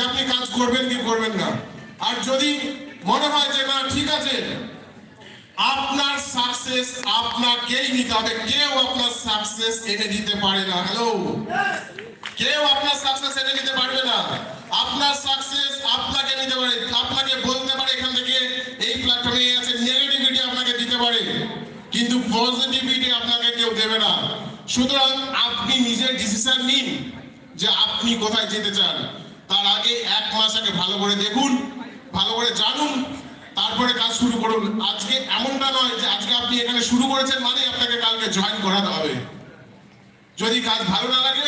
আপনি কাজ করবেন কি করবেন না। আর যদি মনে হয় যে না ঠিক আছে, আপনার সাকসেস আপনাকেই নিতে হবে, কেউ আপনার সাকসেস এনে দিতে পারে না। হ্যালো, কেউ আপনার সাকসেস এনে দিতে পারবে না। আপনার সাকসেস আপনাকে নিতে পারে, আপনাকে বলতে পারে এখান থেকে এই প্ল্যাটফর্মে আছে, নেগেটিভিটি আপনাকে দিতে পারে, কিন্তু পজিটিভিটি আপনাকে কেউ দেবে না। সুতরাং আপনি নিজের ডিসিশন নিন যে আপনি কোথায় যেতে চান। তার আগে 1 মাস আগে ভালো করে দেখুন, ভালো করে জানুন, তারপরে কাজ শুরু করুন। আজকে এমনটা নয় যে আজকে আপনি এখানে শুরু করেছেন মানে আপনাকে কালকে জয়েন করাতে হবে। যদি কাজ ভালো না লাগে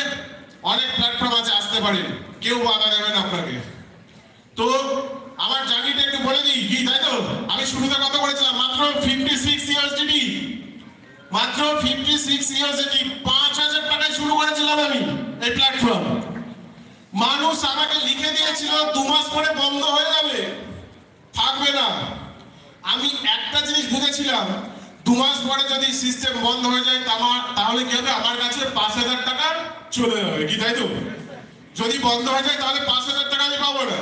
অনেক প্ল্যাটফর্ম আছে, আসতে পারেন, কেউ বাধা দেবে না আপনাকে। তো আমার জার্নিটা একটু বলে দিই কি, তাই তো? আমি শুরুতে কথা বলেছিলাম মাত্র 56 USDT, মাত্র 56 USDT, 5000 টাকায় শুরু করেছিলাম আমি এই প্ল্যাটফর্ম। মানুষ আমাকে লিখে দিয়েছিল 2 মাস পরে বন্ধ হয়ে যাবে, থাকবে না। আমি একটা জিনিস বুঝেছিলাম, 2 মাস পরে যদি সিস্টেম বন্ধ হয়ে যায় তাহলে কি হবে, আমার কাছে 5000 টাকা চলে যাবে, কি তাই তো? যদি বন্ধ হয়ে যায় তাহলে 5000 টাকা আমি পাবো না।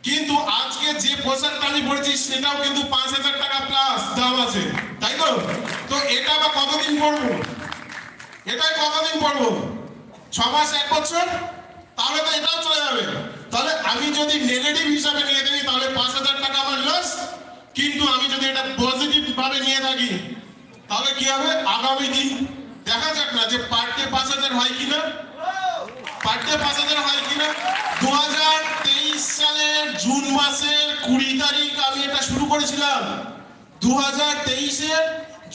কিন্তু আজকে যে পোশাকটা আমি পড়েছি সেটাও কিন্তু 5000 টাকা প্লাস দাম আছে, তাই তো? তো এটা আবার কতদিন পড়বো? এটাই কতদিন পড়বো? 6 মাস, 1 বছর? তাহলে তো এটাও চলে যাবে। তাহলে আমি যদি নেগেটিভ হিসাবে নিয়ে থাকি তাহলে 5000 টাকা আমার লস, কিন্তু আমি যদি এটা পজিটিভ ভাবে নিয়ে থাকি তাহলে কি হবে, আগামী দিন দেখা যাক না যে পার ডে 5000 হয় কিনা, পার ডে 5000 হয় কিনা। 2023 সালের জুন মাসের 20 তারিখ আমি এটা শুরু করেছিলাম, 2023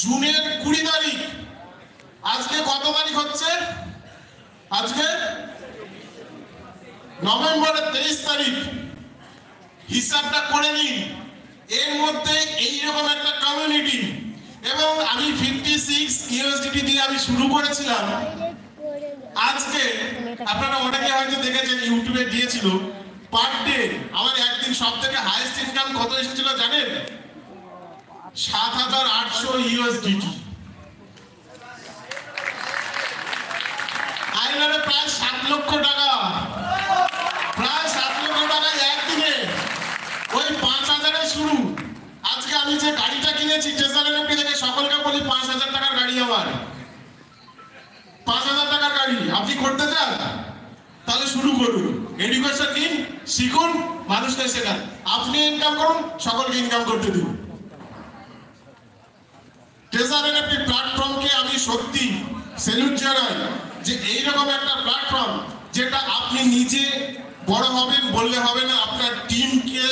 জুনের 20 তারিখ। আজকে কত তারিখ হচ্ছে? আজকে নভেম্বরের 23 তারিখ। হিসাবটা করে নিন, এর মধ্যে এইরকম একটা কমিউনিটি, এবং আমি 56 USDT দিয়ে আমি শুরু করেছিলাম। আজকে আপনারা অনেকে হয়তো দেখেছেন ইউটিউবে দিয়েছিল, পার ডে আমার একদিন সব থেকে হাইয়েস্ট ইনকাম কত এসেছিল জানেন? 7800 USDT। আইলারে প্রায় 7 লক্ষ টাকা, প্রায় 7 লক্ষ টাকা একদিনে, ওই 5000 এর শুরু। আজকে আমি যে গাড়িটা কিনেছি টেসলার এমপি থেকে, সকলকে বলি 5000 টাকার গাড়ি, আমার 5000 টাকার গাড়ি। আপনি করতে চান তাহলে শুরু করুন, এডুকেশন নিন, শিখুন, মানুষকে শেখান। আপনি ইনকাম করুন, সকলকে ইনকাম করতে দিন। টেসলার এমপি প্ল্যাটফর্মকে আমি সত্যি স্যালুট জানাই যে এইরকম একটা প্ল্যাটফর্ম যেটা আপনি নিজে বড় হবেন বললে হবে না, আপনার টিমকে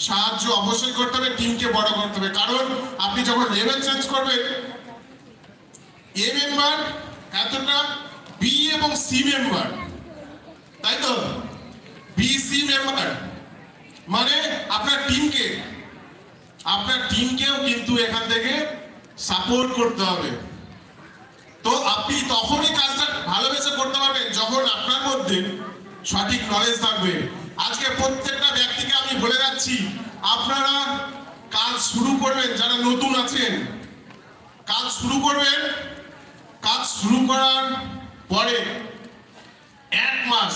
সাহায্য অবশ্যই করতে হবে, টিমকে বড় করতে হবে। কারণ আপনি যখন লেভেল চেঞ্জ করবেন, এ মেম্বার এতটা, বি এবং সি মেম্বার, তাই তো? বি সি মেম্বার মানে আপনার টিমকেও কিন্তু এখান থেকে সাপোর্ট করতে হবে। তো আপনি তখনই কাজটা ভালোবেসে করতে পারবেন যখন আপনার মধ্যে সঠিক নলেজ থাকবে। আজকে প্রত্যেকটা ব্যক্তিকে আমি বলে যাচ্ছি, আপনারা কাজ শুরু করবেন, যারা নতুন আছেন কাজ শুরু করবেন। কাজ শুরু করার পরে 1 মাস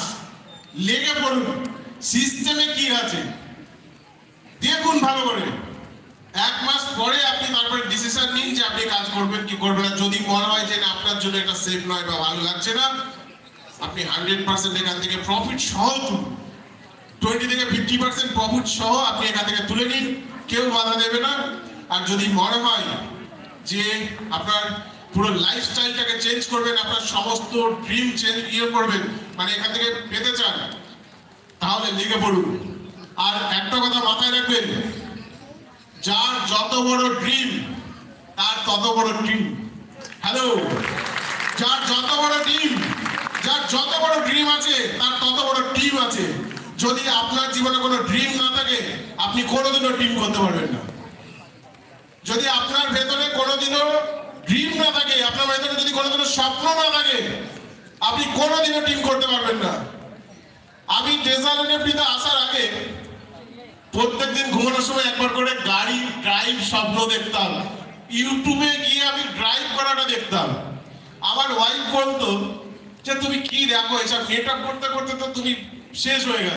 লেগে পড়ুন, সিস্টেমে কি আছে দেখুন ভালো করে। 1 মাস পরে আপনি তারপরে ডিসিশন নিন যে আপনি কাজ করবেন কি করবেন না। যদি মনে হয় যে আপনার জন্য এটা সেফ নয় বা ভালো লাগছে না, আপনি 100% এখান থেকে প্রফিট সহ 20 থেকে 50% প্রফিট সহ আপনি এখান থেকে তুলে নিন, কেউ বাধা দেবে না। আর যদি মনে হয় যে আপনার পুরো লাইফস্টাইলটাকে চেঞ্জ করবেন, আপনার সমস্ত ড্রিম চেঞ্জ করবেন, মানে এখান থেকে পেতে চান, তাহলে লেগে পড়ুন। আর একটা কথা মাথায় রাখবেন, যার যত বড় ড্রিম তার তত বড় টিম। হ্যালো, যার যত বড় ড্রিম আছে তার তত বড় টিম আছে। যদি আপনার জীবনে কোনো ড্রিম না থাকে আপনি কোনোদিনও টিম করতে পারবেন না। যদি আপনার ভেতরে কোনোদিনও ড্রিম না থাকে, আপনার ভেতরে যদি কোনোদিনও স্বপ্ন না থাকে, আপনি কোনোদিনও টিম করতে পারবেন না। আমি টেসলা এনএফটিতে আসার আগে প্রত্যেকদিন ঘুমানোর সময় একবার করে গাড়ি ড্রাইভ স্বপ্ন দেখতাম, ইউটিউবে গিয়ে আমি ড্রাইভ করাটা দেখতাম। আমার ওয়াইফ বলতো যে তুমি কি দেখো, এসব নেটওয়ার্ক করতে করতে তো তুমি শেষ হয়ে গেছো।